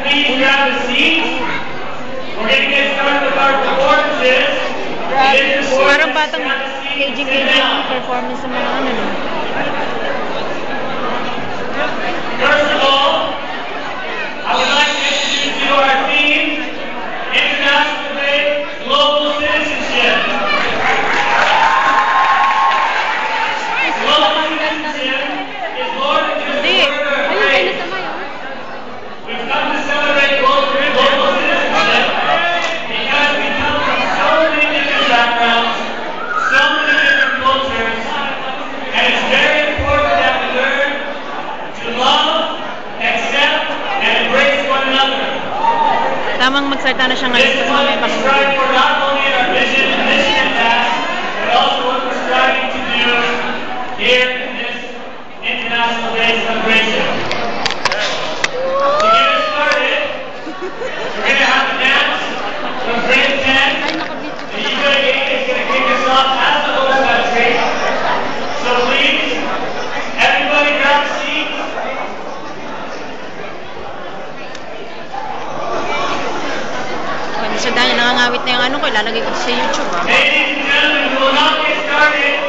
please grab a seat. We're going to get started with our performances. Parang batang KG performance ng mga ano. First of all, I would like to introduce you to our team, International Day Global Citizenship. Global citizenship is more than just a word or a phrase. We've come to celebrate global citizenship because we come from so many different backgrounds, so many different cultures, and it's very important that we learn to love, accept, and embrace one another. Tamang magsalita na siya ngayon. This is what we strive for not only in our vision and mission and task, but also what we're striving to do here in this International Day celebration. To get us started, we're going to have a dance from grade 10. The UAA is going to kick us off as the host country. So please, everybody grab a seat. Sa dahil nangangawit na yung ano ko, ilalagay ko sa YouTube. Ladies and gentlemen, we will now get started